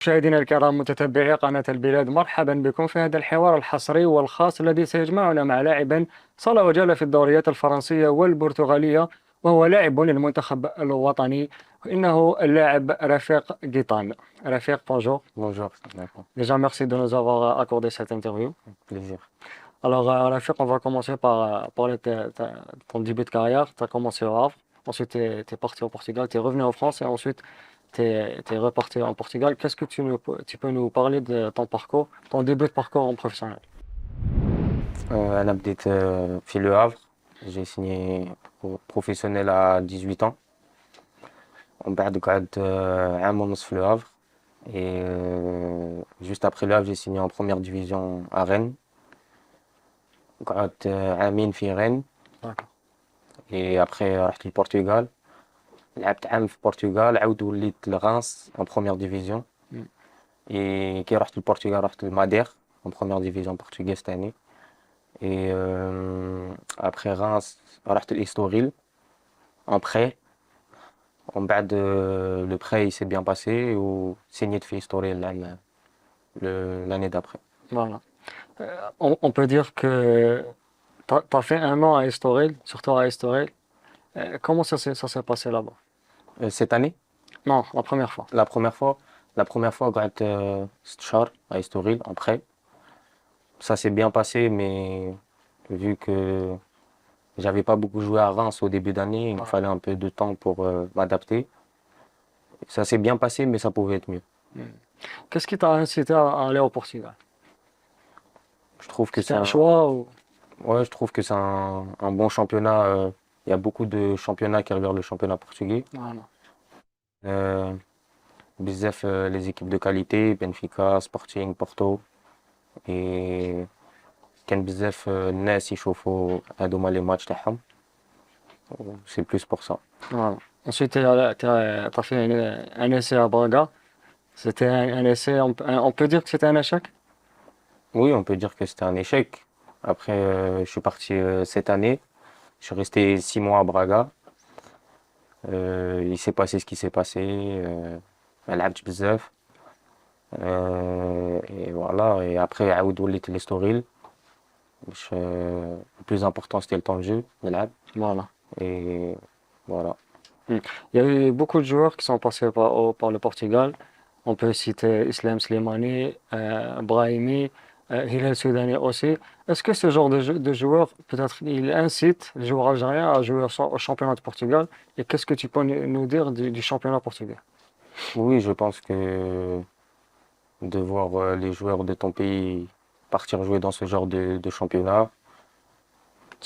مشاهدينا الكرام متتبعي قناة البلاد، مرحبا بكم في هذا الحوار الحصري والخاص الذي سيجمعنا مع لاعب صال وجال في الدوريات الفرنسية والبرتغالية، وهو لاعب للمنتخب الوطني، إنه اللاعب رفيق غيطان. رفيق bonjour. Bonjour, d'accord. Déjà merci de nous avoir accordé cette interview. Plaisir. Alors Rafik, on va commencer par parler de ton début de carrière. Tu as commencé au Havre, ensuite tu es parti au Portugal, tu es revenu en France et ensuite tu es reparti en Portugal. Qu'est-ce que tu peux nous parler de ton parcours, ton début de parcours en professionnel? أنا بديت في Le Havre. J'ai signé professionnel à 18 ans. ومن بعد قعدت عام ونص في Le Havre. Et juste après Le Havre, j'ai signé en première division à Rennes. قعدت عامين في Rennes. D'accord. Et après رحت للبرتغال. لعبت عام في البرتغال عاود وليت لغانس en première division. Mm. Et كي رحت للبرتغال رحت لمادير en première division portugaise cette année. Et après Reims, رحت l'Estoril en prêt. En bas le prêt il s'est bien passé ou signé de Estoril l'année d'après. Voilà. On peut dire que tu as fait un an à Estoril, surtout à Estoril. Comment ça s'est passé là-bas? Cette année, Non, la première fois. la première fois قعدت 6 شهور à Estoril en prêt. Ça s'est bien passé, mais vu que j'avais pas beaucoup joué à Reims au début d'année, il me fallait un peu de temps pour m'adapter. Ça s'est bien passé, mais ça pouvait être mieux. Qu'est-ce qui t'a incité à aller au Portugal? Je trouve que C'était un choix ou... ouais, je trouve que c'est un bon championnat. Il y a beaucoup de championnats qui regardent le championnat portugais. Voilà. Euh, بزاف les équipes de qualité, Benfica, Sporting, Porto. Et كان بزاف الناس يشوفوا هادوما لي ماتش تاعهم. C'est plus pour ça. Voilà. Ensuite, t'as fait un essai à Braga. C'était un essai, on peut dire que c'était un échec? Oui, on peut dire que c'était un échec. Après, je suis parti cette année. Je suis resté 6 mois à Braga. Il s'est passé ce qui s'est passé. لعبت بزاف. Et voilà. Et après, عاود وليت l'Estoril. Le plus important, c'était le temps de jeu. نلعب. Voilà. Et voilà. Il y a eu beaucoup de joueurs qui sont passés par le Portugal. On peut citer Islam Slimani, Brahimi, Hilal Soudani aussi. Est-ce que ce genre de joueur, peut-être, il incite les joueurs algériens à jouer au championnat de Portugal? Et qu'est-ce que tu peux nous dire du championnat portugais? Oui, je pense que de voir les joueurs de ton pays partir jouer dans ce genre de championnat,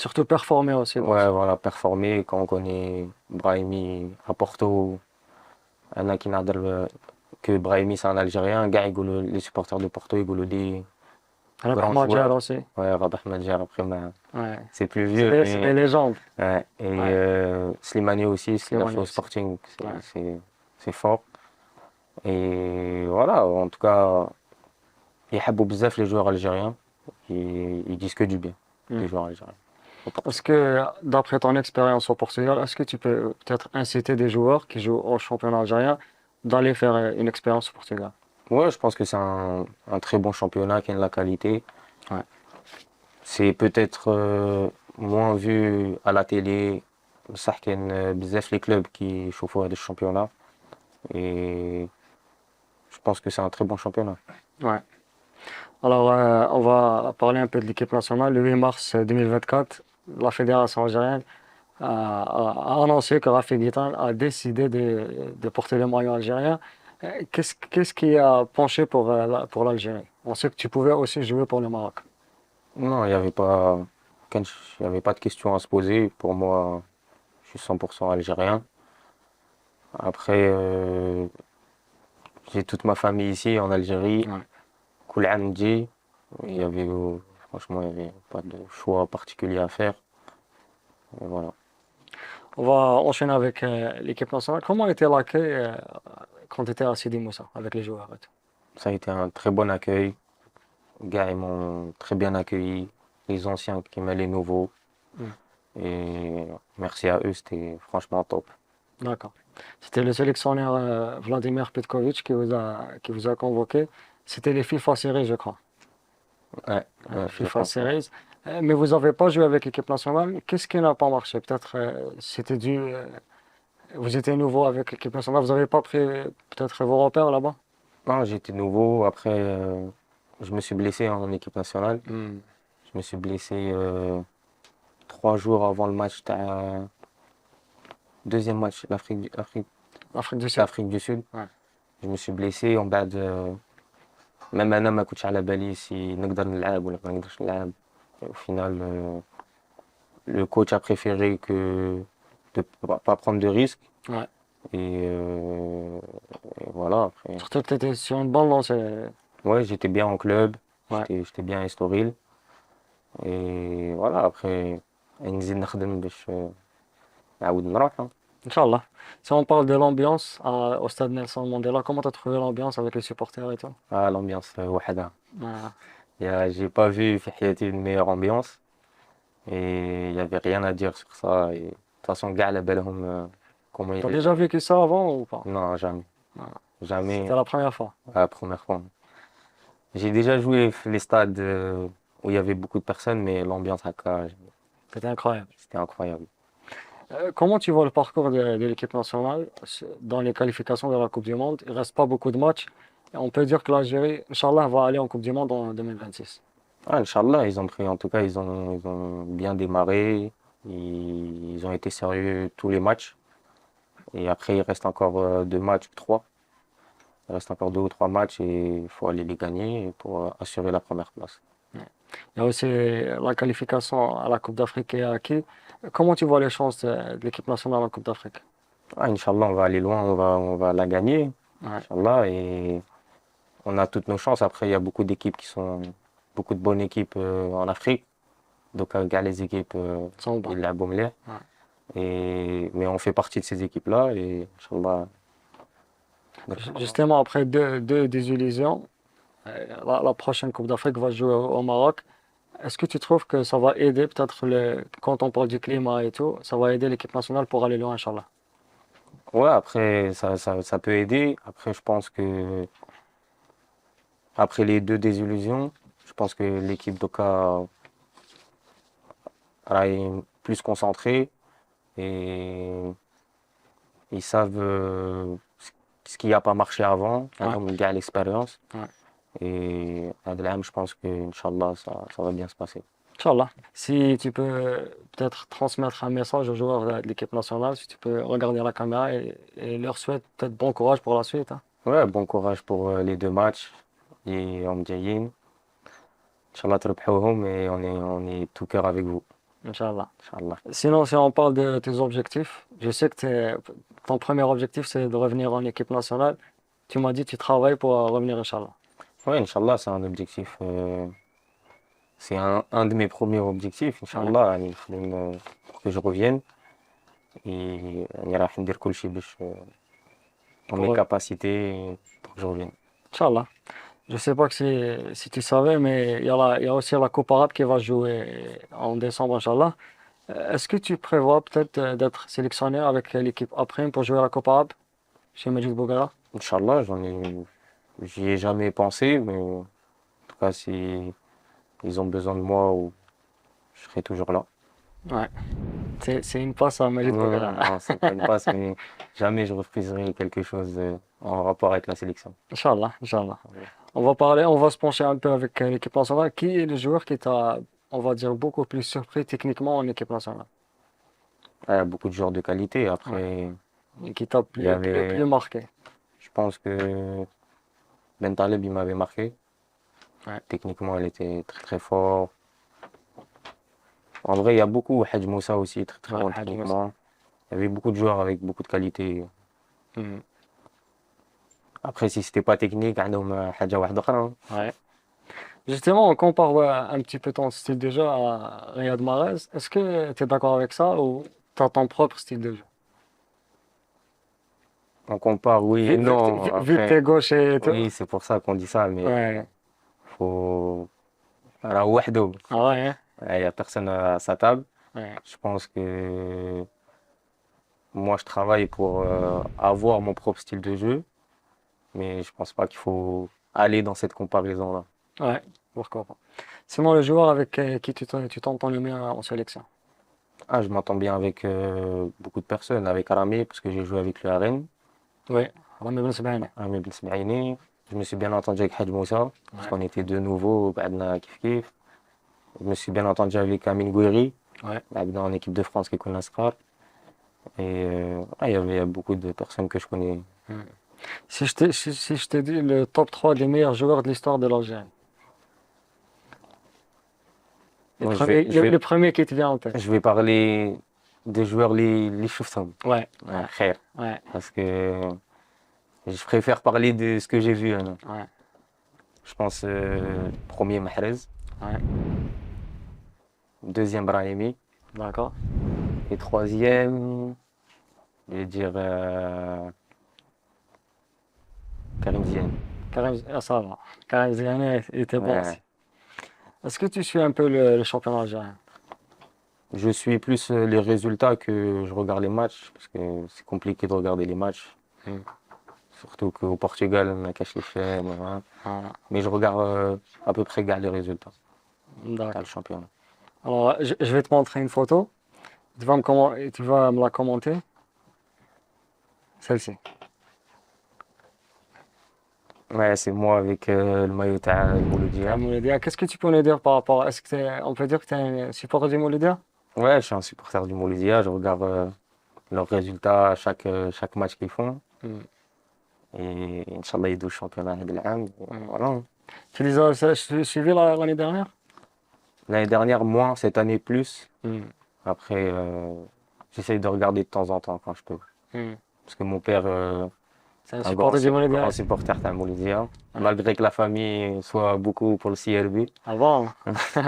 Surtout performer aussi. ouais, voilà, performer. Quand on connaît Brahimi à Porto, أنا كي نهضر que Brahimi c'est un Algérien, gars, les supporters de Porto, ils le disent Rabah grand Madjer joueur. aussi. Ouais, Rabah Madjer, après, Ouais. c'est plus vieux. C'est des légendes. Ouais, et Ouais. Slimani aussi, ce qu'il a Slimani fait au aussi. Sporting, Ouais. c'est fort. Et voilà, en tout cas, يحبوا بزاف les joueurs algériens. Ils disent que du bien, les joueurs algériens. Est-ce que, d'après ton expérience au Portugal, est-ce que tu peux peut-être inciter des joueurs qui jouent au championnat algérien d'aller faire une expérience au Portugal? Ouais, je pense que c'est un très bon championnat qui a de la qualité. Ouais. C'est peut-être moins vu à la télé. بصح كاين بزاف les clubs qui يشوفوا هذا الشامبيونات. Et je pense que c'est un très bon championnat. Ouais. Alors, on va parler un peu de l'équipe nationale. Le 8 mars 2024, la fédération algérienne a annoncé que Rafik Guitan a décidé de porter le maillot algérien. Qu'est-ce qui a penché pour l'Algérie? On sait que tu pouvais aussi jouer pour le Maroc. Non, il y avait pas de question à se poser. Pour moi, je suis 100% algérien. Après, j'ai toute ma famille ici en Algérie. Ouais. كل عام نجي. Il y avait, franchement, il n'y avait pas de choix particulier à faire. Et voilà. On va enchaîner avec l'équipe nationale. Comment était l'accueil quand tu étais à Sidi Moussa avec les joueurs et tout? Ça a été un très bon accueil. Les gars, ils m'ont très bien accueilli. Les anciens qui m'ont les nouveaux. Mm. Et merci à eux, c'était franchement top. D'accord. C'était le sélectionneur Vladimir Petkovic qui vous a convoqué. C'était les FIFA Series, je crois. Ouais, ouais, je FIFA pense. Ouais. Series. Mais vous n'avez pas joué avec l'équipe nationale. Qu'est-ce qui n'a pas marché? Peut-être c'était dû. Vous étiez nouveau avec l'équipe nationale. Vous n'avez pas pris peut-être vos repères là-bas? Non, j'étais nouveau. Après, je me suis blessé en équipe nationale. Hmm. Je me suis blessé 3 jours avant le match, deuxième match, Afrique du Sud. l'Afrique du Sud. Ouais. Je me suis blessé ومن بعد même انا ما كنتش على بالي سي نقدر نلعب ولا ما نقدرش نلعب. Au final, le coach a préféré que de pas prendre de risques. Ouais. Et voilà, après. Surtout que tu étais sur une bonne lancée. Ouais, j'étais bien en club, Ouais. j'étais bien à Estoril. Et voilà, après, نزيد نخدم باش نعاود نروح. Inch'Allah. Si on parle de l'ambiance au stade Nelson Mandela, comment tu as trouvé l'ambiance avec les supporters et tout? Ah, l'ambiance وحدها. Ouais. J'ai pas vu في حياتي une meilleure ambiance. Et il n'y avait rien à dire sur ça. Et de toute façon, gars, la belle home, comment T'as il... déjà vécu ça avant ou pas? Non, jamais. Ouais. Jamais C'était la première fois. la première fois. J'ai déjà joué les stades où il y avait beaucoup de personnes, mais l'ambiance à Casa, C'était incroyable. c'était incroyable. Comment tu vois le parcours de l'équipe nationale dans les qualifications de la Coupe du Monde? Il reste pas beaucoup de matchs. Et on peut dire que l'Algérie, Inch'Allah, va aller en Coupe du Monde en 2026. Ah, Inch'Allah, ils ont pris, en tout cas, ils ont bien démarré. Ils ont été sérieux tous les matchs. Et après, il reste encore 2 matchs, 3. Il reste encore 2 ou 3 matchs et il faut aller les gagner pour assurer la première place. Il y a aussi la qualification à la Coupe d'Afrique qui est acquis. Comment tu vois les chances de l'équipe nationale en Coupe d'Afrique? Ah, Inch'Allah, on va aller loin, on va la gagner. Ouais, Inch'Allah, et on a toutes nos chances. Après, il y a beaucoup d'équipes beaucoup de bonnes équipes en Afrique. Donc, regarde les équipes, sans bas. il la Bomlé. Ouais. Mais on fait partie de ces équipes-là et Inch'Allah. Justement, après deux désillusions, la prochaine Coupe d'Afrique va se jouer au Maroc. Est-ce que tu trouves que ça va aider, peut-être, quand on parle du climat et tout, ça va aider l'équipe nationale pour aller loin, Inch'Allah? Ouais, après, ça peut aider. Après, je pense que après les 2 désillusions, je pense que l'équipe d'Oka est plus concentrée et ils savent ce qui n'a pas marché avant. Ouais, On gagne l'expérience. ouais. Et Adlam, je pense que, Inch'Allah, ça va bien se passer. Inch'Allah. Si tu peux peut-être transmettre un message aux joueurs de l'équipe nationale, si tu peux regarder la caméra et leur souhaiter peut-être bon courage pour la suite, hein. Ouais, bon courage pour les 2 matchs. Et on جايين. Inch'Allah, تربحوهم et on est tout cœur avec vous. Inch'Allah. Inch'Allah. Sinon, si on parle de tes objectifs, je sais que ton premier objectif, c'est de revenir en équipe nationale. Tu m'as dit que tu travailles pour revenir, Inch'Allah. Ouais, Inch'Allah, c'est un objectif. C'est un de mes premiers objectifs. Ouais. Inch'Allah, يعني pour que je revienne. Et on راح ندير كل شيء باش dans mes Pour, capacités pour que je revienne. Inch'Allah. Je sais pas que si tu savais, mais il y a aussi la Coupe arabe qui va jouer en décembre, Inch'Allah. Est-ce que tu prévois peut-être d'être sélectionné avec l'équipe après pour jouer à la Coupe arabe chez Majid Bouguera? Inch'Allah, j'y ai jamais pensé, mais en tout cas, si ils ont besoin de moi, je serai toujours là. Ouais. C'est une passe à Majid Non, non, Bouguera. non, c'est pas une passe, mais jamais je refuserai quelque chose en rapport avec la sélection. Inch'Allah, Inch'Allah. Ouais. On va se pencher un peu avec l'équipe nationale. Qui est le joueur qui t'a, on va dire, beaucoup plus surpris techniquement en équipe nationale? Il y a beaucoup de joueurs de qualité. Ouais. Après, Et qui t'a il y avait, plus marqué? je pense que Ben Taleb, il m'avait marqué. Ouais. Techniquement, il était très très fort. En vrai, il y a beaucoup. Hadj Moussa aussi, très très Ouais, bon Hadji Moussa. techniquement. Il y avait beaucoup de joueurs avec beaucoup de qualité. Mhm. Après, si c'était pas technique, عندهم حاجة واحدة أخرى, hein. Ouais. Justement, on compare ouais, un petit peu ton style de jeu à Riyad Mahrez. Est-ce que tu es d'accord avec ça ou tu as ton propre style de jeu? On compare, oui et non. Vu que tu Après, es gaucher et tout. oui, c'est pour ça qu'on dit ça, mais Ouais. faut. راه وحده. Ah ouais, hein? Il n'y a personne à sa table. Ouais. Je pense que moi, je travaille pour avoir mon propre style de jeu, mais je pense pas qu'il faut aller dans cette comparaison-là. Ouais, pourquoi pas. Sinon, le joueur avec qui tu t'entends le mieux en sélection? Ah, je m'entends bien avec beaucoup de personnes, avec Aramé, parce que j'ai joué avec lui à Rennes, Oui, Rami Ben Sebaini. Aramé Ben Smaïni. Je me suis bien entendu avec Hadj Moussa, parce Ouais, qu'on était deux nouveaux, بعدنا كيف كيف. Je me suis bien entendu avec Amine Gouiri, ouais. en équipe de France qui connaît Asrar. Et ouais, il y a beaucoup de personnes que je connais. Hmm. Si je te dis le top 3 des meilleurs joueurs de l'histoire de l'Algérie, Moi, le premier qui te vient en tête. je vais parler des joueurs les شفتهم. Ouais, Ouais, ouais, خير. ouais, Parce que je préfère parler de ce que j'ai vu, hein. ouais, Je pense premier Mahrez, ouais. deuxième Brahimi D'accord. et troisième, je vais dire Karim Ziane. Ça va. Karim Ziani était bon aussi. Ouais. Est-ce que tu suis un peu le championnat algérien? Je suis plus les résultats que je regarde les matchs parce que c'est compliqué de regarder les matchs. Hmm. Surtout qu'au Portugal, on a caché les chaînes, voilà. Voilà. Mais je regarde à peu près les résultats, dans le D'accord. championnat. Alors, je vais te montrer une photo. Tu vas me la commenter. Celle-ci. Ouais, c'est moi avec le maillot de Ah, Mouloudia. Mouloudia, qu'est-ce que tu peux nous dire par rapport à... Est-ce que on peut dire que tu es un supporter du Mouloudia? Ouais, je suis un supporter du Mouloudia. Je regarde leurs résultats à chaque match qu'ils font. Hmm, Et Inch'Allah, ils douent le championnat de l'âme. hmm. Voilà. Tu les as suivis l'année dernière? L'année dernière, moins, cette année, plus. Hmm, Après, j'essaye de regarder de temps en temps quand je peux. hmm. Parce que mon père, C'est un un grand, supporter du grand Mouloudia? supporter de Mouloudia. Ouais. Malgré que la famille soit beaucoup pour le CRB. Ah bon?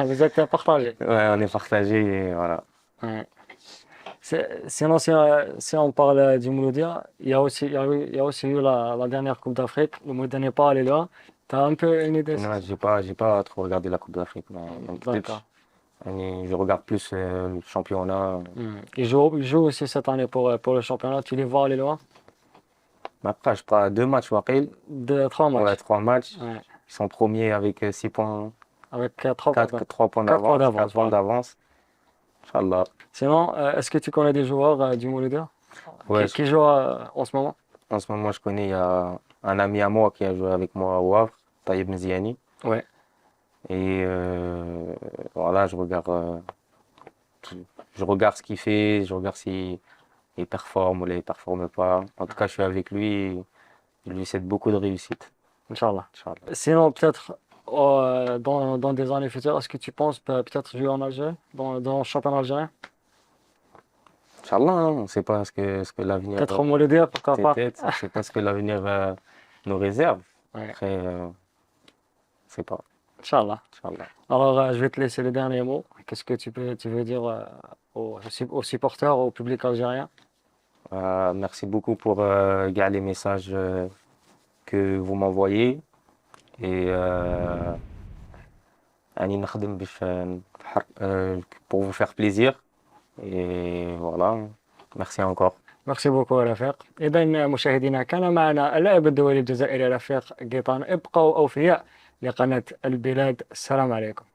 Vous êtes partagés. Ouais, on est partagé et voilà. Ouais. Sinon, si on parle du Mouloudia, il y a aussi eu la dernière Coupe d'Afrique. Le Mouloudia n'est pas allé là. Tu as un peu une idée? Non, j'ai pas trop regardé la Coupe d'Afrique. Donc D'accord. peut-être, je regarde plus le championnat. Hmm. Ils jouent aussi cette année pour le championnat. Tu les vois aller loin? Mais après, je prends deux matchs, Waqil. Deux, trois Ouais, matchs. trois matchs. Ouais. Ils sont premiers avec 6 points, Avec trois, 3 points quatre points d'avance, d'avance, 4 points voilà. d'avance. Inch'Allah. Sinon, est-ce que tu connais des joueurs du Mouloudia Ouais, qui jouent en ce moment? en ce moment, je connais, il y a un ami à moi qui a joué avec moi au Havre, Taïb Nziani. Ouais. Et voilà, je regarde ce qu'il fait, je regarde s'il performe ou il performe pas. En tout cas, je suis avec lui et je lui souhaite beaucoup de réussite. Inch'Allah. Inch'Allah. Sinon, peut-être dans des années futures, est-ce que tu penses peut-être jouer en Algérie, dans le championnat algérien? Inch'Allah, hein, on ne sait pas ce que l'avenir Peut-être au Mouloudia, pourquoi pas? peut-être, on ne sait pas ce que l'avenir nous réserve. Ouais. Après, on ne sait pas. Inch'Allah. Inch'Allah. Alors, je vais te laisser le dernier mot. Qu'est-ce que tu veux dire aux supporters, au public algérien? Merci beaucoup pour gars, les messages que vous m'envoyez. Et يعني نخدم باش pour vous faire plaisir. Et voilà, merci encore. ميرسي بوكو رفيق. إذا مشاهدينا كان معنا اللاعب الدولي الجزائري رفيق قيطان. ابقوا أوفياء لقناة البلاد. السلام عليكم.